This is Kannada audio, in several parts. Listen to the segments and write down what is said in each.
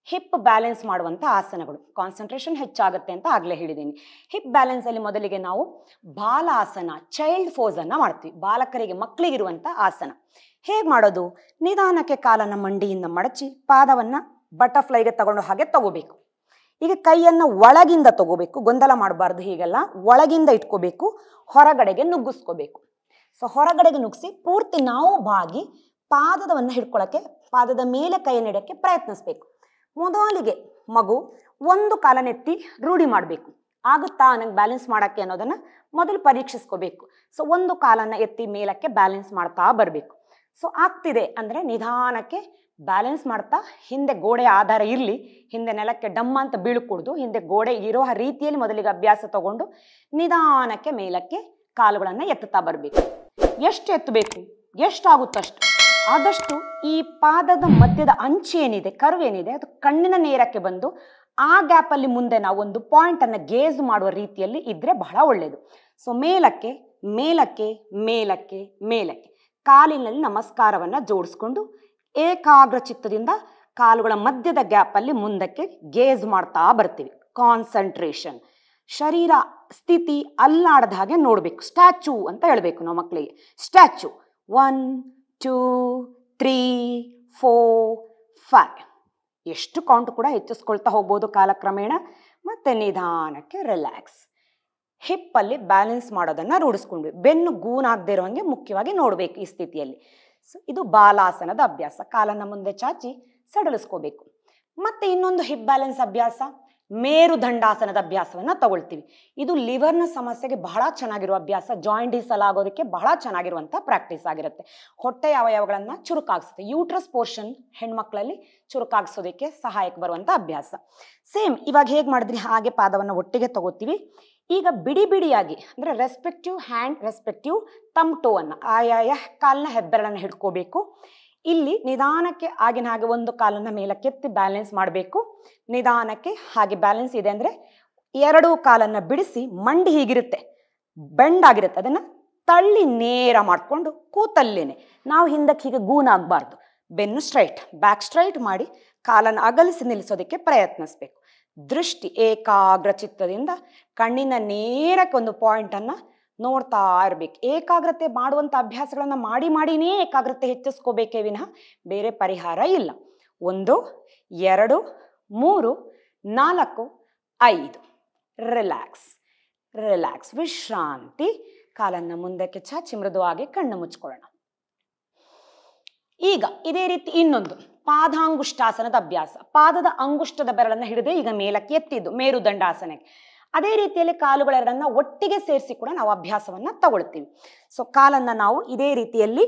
ಹಿಪ್ ಬ್ಯಾಲೆನ್ಸ್ ಮಾಡುವಂತ ಆಸನಗಳು. ಕಾನ್ಸಂಟ್ರೇಷನ್ ಹೆಚ್ಚಾಗುತ್ತೆ ಅಂತ ಆಗ್ಲೇ ಹೇಳಿದ್ದೀನಿ. ಹಿಪ್ ಬ್ಯಾಲೆನ್ಸ್ ಅಲ್ಲಿ ಮೊದಲಿಗೆ ನಾವು ಬಾಲಾಸನ, ಚೈಲ್ಡ್ ಪೋಸ್ ಅನ್ನ ಮಾಡ್ತೀವಿ. ಬಾಲಕರಿಗೆ, ಮಕ್ಕಳಿಗಿರುವಂತ ಆಸನ. ಹೇಗೆ ಮಾಡೋದು? ನಿಧಾನಕ್ಕೆ ಕಾಲನ್ನ ಮಂಡಿಯಿಂದ ಮಡಚಿ ಪಾದವನ್ನ ಬಟರ್ಫ್ಲೈಗೆ ತಗೊಂಡು ಹಾಗೆ ತಗೋಬೇಕು. ಈಗ ಕೈಯನ್ನ ಒಳಗಿಂದ ತಗೋಬೇಕು, ಗೊಂದಲ ಮಾಡಬಾರ್ದು. ಹೀಗೆಲ್ಲ ಒಳಗಿಂದ ಇಟ್ಕೋಬೇಕು, ಹೊರಗಡೆಗೆ ನುಗ್ಗಿಸ್ಕೋಬೇಕು. ಸೊ ಹೊರಗಡೆಗೆ ನುಗ್ಗಿಸಿ ಪೂರ್ತಿ ನಾವು ಬಾಗಿ ಪಾದವನ್ನ ಹಿಡ್ಕೊಳಕ್ಕೆ, ಪಾದದ ಮೇಲೆ ಕೈಯನ್ನು ಇಡಕ್ಕೆ ಪ್ರಯತ್ನಿಸ್ಬೇಕು. ಮೊದಲಿಗೆ ಮಗು ಒಂದು ಕಾಲನೆತ್ತಿ ರೂಢಿ ಮಾಡಬೇಕು. ಆಗುತ್ತಾ ನಂಗೆ ಬ್ಯಾಲೆನ್ಸ್ ಮಾಡಕ್ಕೆ ಅನ್ನೋದನ್ನ ಮೊದಲು ಪರೀಕ್ಷಿಸ್ಕೋಬೇಕು. ಸೊ ಒಂದು ಕಾಲನ್ನ ಎತ್ತಿ ಮೇಲಕ್ಕೆ ಬ್ಯಾಲೆನ್ಸ್ ಮಾಡ್ತಾ ಬರಬೇಕು. ಸೊ ಆಗ್ತಿದೆ ಅಂದ್ರೆ ನಿಧಾನಕ್ಕೆ ಬ್ಯಾಲೆನ್ಸ್ ಮಾಡ್ತಾ, ಹಿಂದೆ ಗೋಡೆ ಆಧಾರ ಇರಲಿ, ಹಿಂದೆ ನೆಲಕ್ಕೆ ಡಮ್ಮ ಅಂತ ಬೀಳ್ಕೂಡ್ದು, ಹಿಂದೆ ಗೋಡೆ ಇರೋ ರೀತಿಯಲ್ಲಿ ಮೊದಲಿಗೆ ಅಭ್ಯಾಸ ತಗೊಂಡು ನಿಧಾನಕ್ಕೆ ಮೇಲಕ್ಕೆ ಕಾಲುಗಳನ್ನ ಎತ್ತುತ್ತಾ ಬರಬೇಕು. ಎಷ್ಟು ಎತ್ತಬೇಕು, ಎಷ್ಟಾಗುತ್ತಷ್ಟು, ಆದಷ್ಟು ಈ ಪಾದದ ಮಧ್ಯದ ಅಂಚು ಏನಿದೆ, ಕರ್ವ್ ಏನಿದೆ, ಅದು ಕಣ್ಣಿನ ನೇರಕ್ಕೆ ಬಂದು ಆ ಗ್ಯಾಪ್ ಅಲ್ಲಿ ಮುಂದೆ ನಾವು ಒಂದು ಪಾಯಿಂಟ್ ಅನ್ನ ಗೇಜ್ ಮಾಡುವ ರೀತಿಯಲ್ಲಿ ಇದ್ರೆ ಬಹಳ ಒಳ್ಳೆಯದು. ಸೊ ಮೇಲಕ್ಕೆ ಮೇಲಕ್ಕೆ ಮೇಲಕ್ಕೆ ಮೇಲಕ್ಕೆ ಕಾಲಿನಲ್ಲಿ ನಮಸ್ಕಾರವನ್ನ ಜೋಡಿಸ್ಕೊಂಡು ಏಕಾಗ್ರ ಚಿತ್ತದಿಂದ ಕಾಲುಗಳ ಮಧ್ಯದ ಗ್ಯಾಪ್ ಅಲ್ಲಿ ಮುಂದಕ್ಕೆ ಗೇಜ್ ಮಾಡ್ತಾ ಬರ್ತೀವಿ. ಕಾನ್ಸಂಟ್ರೇಷನ್. ಶರೀರ ಸ್ಥಿತಿ ಅಲ್ಲಾಡದ ಹಾಗೆ ನೋಡ್ಬೇಕು. ಸ್ಟ್ಯಾಚು ಅಂತ ಹೇಳ್ಬೇಕು ನಾವು ಮಕ್ಕಳಿಗೆ. ಸ್ಟ್ಯಾಚು. 1 2 3 4 5. ಎಷ್ಟು ಕೌಂಟ್ ಕೂಡ ಹೆಚ್ಚಿಸ್ಕೊಳ್ತಾ ಹೋಗ್ಬೋದು ಕಾಲಕ್ರಮೇಣ. ಮತ್ತೆ ನಿಧಾನಕ್ಕೆ ರಿಲ್ಯಾಕ್ಸ್. ಹಿಪ್ ಅಲ್ಲಿ ಬ್ಯಾಲೆನ್ಸ್ ಮಾಡೋದನ್ನ ರೂಢಿಸ್ಕೊಂಡ್ವಿ. ಬೆನ್ನು ಗೂನಾಗದೇ ಇರೋ ಹಂಗೆ ಮುಖ್ಯವಾಗಿ ನೋಡ್ಬೇಕು ಈ ಸ್ಥಿತಿಯಲ್ಲಿ. ಸೊ ಇದು ಬಾಲಾಸನದ ಅಭ್ಯಾಸ. ಕಾಲನ್ನ ಮುಂದೆ ಚಾಚಿ ಸಡಲಿಸ್ಕೋಬೇಕು. ಮತ್ತೆ ಇನ್ನೊಂದು ಹಿಪ್ ಬ್ಯಾಲೆನ್ಸ್ ಅಭ್ಯಾಸ, ಮೇರುದಂಡಾಸನದ ಅಭ್ಯಾಸವನ್ನ ತಗೊಳ್ತೀವಿ. ಇದು ಲಿವರ್ನ ಸಮಸ್ಯೆಗೆ ಬಹಳ ಚೆನ್ನಾಗಿರುವ ಅಭ್ಯಾಸ. ಜಾಯಿಂಟೀಸ್ ಎಲ್ಲ ಆಗೋದಕ್ಕೆ ಬಹಳ ಚೆನ್ನಾಗಿರುವಂತ ಪ್ರಾಕ್ಟೀಸ್ ಆಗಿರುತ್ತೆ. ಹೊಟ್ಟೆಯ ಅವಯವಗಳನ್ನ ಚುರುಕಾಗಿಸುತ್ತೆ. ಯೂಟ್ರಸ್ ಪೋರ್ಷನ್ ಹೆಣ್ಮಕ್ಳಲ್ಲಿ ಚುರುಕಾಗಿಸೋದಕ್ಕೆ ಸಹಾಯಕ್ಕೆ ಬರುವಂತ ಅಭ್ಯಾಸ. ಸೇಮ್ ಇವಾಗ ಹೇಗೆ ಮಾಡಿದ್ರಿ ಹಾಗೆ ಪಾದವನ್ನ ಒಟ್ಟಿಗೆ ತಗೋತೀವಿ. ಈಗ ಬಿಡಿ ಬಿಡಿಯಾಗಿ ಅಂದ್ರೆ ರೆಸ್ಪೆಕ್ಟಿವ್ ಹ್ಯಾಂಡ್, ರೆಸ್ಪೆಕ್ಟಿವ್ ತಮ್ ಟೋ ಅನ್ನ, ಆಯಾಯ ಕಾಲಿನ ಹೆಬ್ಬೆರಳನ್ನ ಹಿಡ್ಕೋಬೇಕು. ಇಲ್ಲಿ ನಿಧಾನಕ್ಕೆ ಆಗಿನ ಹಾಗೆ ಒಂದು ಕಾಲನ್ನ ಮೇಲಕ್ಕೆತ್ತಿ ಬ್ಯಾಲೆನ್ಸ್ ಮಾಡಬೇಕು. ನಿಧಾನಕ್ಕೆ ಹಾಗೆ ಬ್ಯಾಲೆನ್ಸ್ ಇದೆ ಅಂದ್ರೆ ಎರಡೂ ಕಾಲನ್ನ ಬಿಡಿಸಿ, ಮಂಡಿ ಹೀಗಿರುತ್ತೆ, ಬೆಂಡ್ ಆಗಿರುತ್ತೆ, ಅದನ್ನ ತಳ್ಳಿ ನೇರ ಮಾಡ್ಕೊಂಡು ಕೂತಲ್ಲೇನೆ ನಾವು ಹಿಂದಕ್ಕೆ ಹೀಗೆ ಗೂನಾಗಬಾರ್ದು. ಬೆನ್ನು ಸ್ಟ್ರೈಟ್, ಬ್ಯಾಕ್ ಸ್ಟ್ರೈಟ್ ಮಾಡಿ ಕಾಲನ್ನು ಅಗಲಿಸಿ ನಿಲ್ಲಿಸೋದಕ್ಕೆ ಪ್ರಯತ್ನಿಸ್ಬೇಕು. ದೃಷ್ಟಿ ಏಕಾಗ್ರ ಚಿತ್ತದಿಂದ ಕಣ್ಣಿನ ನೇರಕ್ಕೆ ಒಂದು ಪಾಯಿಂಟ್ ಅನ್ನ ನೋಡ್ತಾ ಇರ್ಬೇಕು. ಏಕಾಗ್ರತೆ ಮಾಡುವಂತ ಅಭ್ಯಾಸಗಳನ್ನ ಮಾಡಿ ಮಾಡಿನೇ ಏಕಾಗ್ರತೆ ಹೆಚ್ಚಿಸ್ಕೋಬೇಕೇ ವಿನಃ ಬೇರೆ ಪರಿಹಾರ ಇಲ್ಲ. 1 2 3 4 5. Relax relax. ವಿಶ್ರಾಂತಿ. ಕಾಲನ್ನ ಮುಂದಕ್ಕೆ ಚಾಚಿ ಮೃದುವಾಗಿ ಕಣ್ಣು ಮುಚ್ಕೊಳ್ಳೋಣ. ಈಗ ಇದೇ ರೀತಿ ಇನ್ನೊಂದು ಪಾದಾಂಗುಷ್ಟಾಸನದ ಅಭ್ಯಾಸ. ಪಾದದ ಅಂಗುಷ್ಟದ ಬೆರಳನ್ನ ಹಿಡಿದೇ ಈಗ ಮೇಲಕ್ಕೆ ಎತ್ತಿದ್ದು ಮೇರುದಂಡಾಸನಕ್ಕೆ. ಅದೇ ರೀತಿಯಲ್ಲಿ ಕಾಲುಗಳೆರಡನ್ನ ಒಟ್ಟಿಗೆ ಸೇರಿಸಿ ಕೂಡ ನಾವು ಅಭ್ಯಾಸವನ್ನ ತಗೊಳ್ತೀವಿ. ಸೊ ಕಾಲನ್ನ ನಾವು ಇದೇ ರೀತಿಯಲ್ಲಿ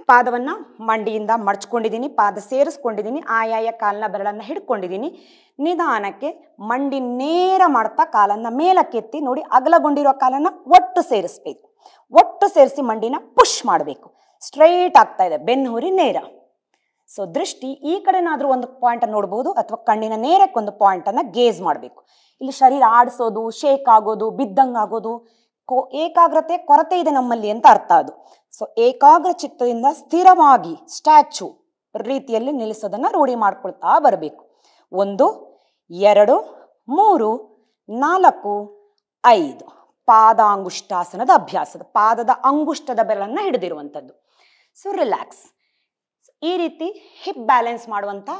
ಪಾದವನ್ನ ಮಂಡಿಯಿಂದ ಮಡಚ್ಕೊಂಡಿದ್ದೀನಿ, ಪಾದ ಸೇರಿಸ್ಕೊಂಡಿದ್ದೀನಿ, ಆಯಾಯ ಕಾಲಿನ ಬೆರಳನ್ನ ಹಿಡ್ಕೊಂಡಿದ್ದೀನಿ. ನಿಧಾನಕ್ಕೆ ಮಂಡಿ ನೇರ ಮಾಡ್ತಾ ಕಾಲನ್ನ ಮೇಲಕ್ಕೆತ್ತಿ ನೋಡಿ, ಅಗಲಗೊಂಡಿರೋ ಕಾಲನ್ನ ಒಟ್ಟು ಸೇರಿಸ್ಬೇಕು. ಒಟ್ಟು ಸೇರಿಸಿ ಮಂಡಿನ ಪುಷ್ ಮಾಡಬೇಕು. ಸ್ಟ್ರೈಟ್ ಆಗ್ತಾ ಇದೆ, ಬೆನ್ನುಹುರಿ ನೇರ. ಸೊ ದೃಷ್ಟಿ ಈ ಕಡೆನಾದ್ರೂ ಒಂದು ಪಾಯಿಂಟ್ ಅನ್ನು ನೋಡ್ಬೋದು, ಅಥವಾ ಕಣ್ಣಿನ ನೇರಕ್ಕೆ ಒಂದು ಪಾಯಿಂಟ್ ಅನ್ನ ಗೇಜ್ ಮಾಡಬೇಕು. ಇಲ್ಲಿ ಶರೀರ ಆಡಿಸೋದು, ಶೇಕ್ ಆಗೋದು, ಬಿದ್ದಂಗಾಗೋದು, ಏಕಾಗ್ರತೆ ಕೊರತೆ ಇದೆ ನಮ್ಮಲ್ಲಿ ಅಂತ ಅರ್ಥ ಅದು. ಸೊ ಏಕಾಗ್ರ ಚಿತ್ತದಿಂದ ಸ್ಥಿರವಾಗಿ ಸ್ಟ್ಯಾಚು ರೀತಿಯಲ್ಲಿ ನಿಲ್ಲಿಸೋದನ್ನ ರೂಢಿ ಮಾಡ್ಕೊಳ್ತಾ ಬರಬೇಕು. 1 2 3 4 5. ಪಾದಾಂಗುಷ್ಟಾಸನದ ಅಭ್ಯಾಸದ ಪಾದದ ಅಂಗುಷ್ಟದ ಬೆರಳನ್ನ ಹಿಡಿದಿರುವಂಥದ್ದು. So relax. ಈ ರೀತಿ ಹಿಪ್ ಬ್ಯಾಲೆನ್ಸ್ ಮಾಡುವಂತ,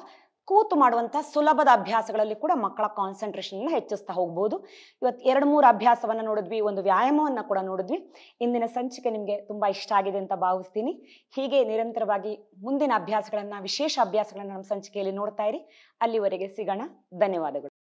ಕೂತು ಮಾಡುವಂತ ಸುಲಭದ ಅಭ್ಯಾಸಗಳಲ್ಲಿ ಕೂಡ ಮಕ್ಕಳ ಕಾನ್ಸಂಟ್ರೇಷನ್ ಹೆಚ್ಚಿಸ್ತಾ ಹೋಗ್ಬೋದು. ಇವತ್ತು 2-3 ಅಭ್ಯಾಸವನ್ನ ನೋಡಿದ್ವಿ, ಒಂದು ವ್ಯಾಯಾಮವನ್ನ ಕೂಡ ನೋಡಿದ್ವಿ. ಇಂದಿನ ಸಂಚಿಕೆ ನಿಮಗೆ ತುಂಬಾ ಇಷ್ಟ ಆಗಿದೆ ಅಂತ ಭಾವಿಸ್ತೀನಿ. ಹೀಗೆ ನಿರಂತರವಾಗಿ ಮುಂದಿನ ಅಭ್ಯಾಸಗಳನ್ನ, ವಿಶೇಷ ಅಭ್ಯಾಸಗಳನ್ನ ನಮ್ಮ ಸಂಚಿಕೆಯಲ್ಲಿ ನೋಡ್ತಾ ಇರಿ. ಅಲ್ಲಿವರೆಗೆ ಸಿಗೋಣ. ಧನ್ಯವಾದಗಳು.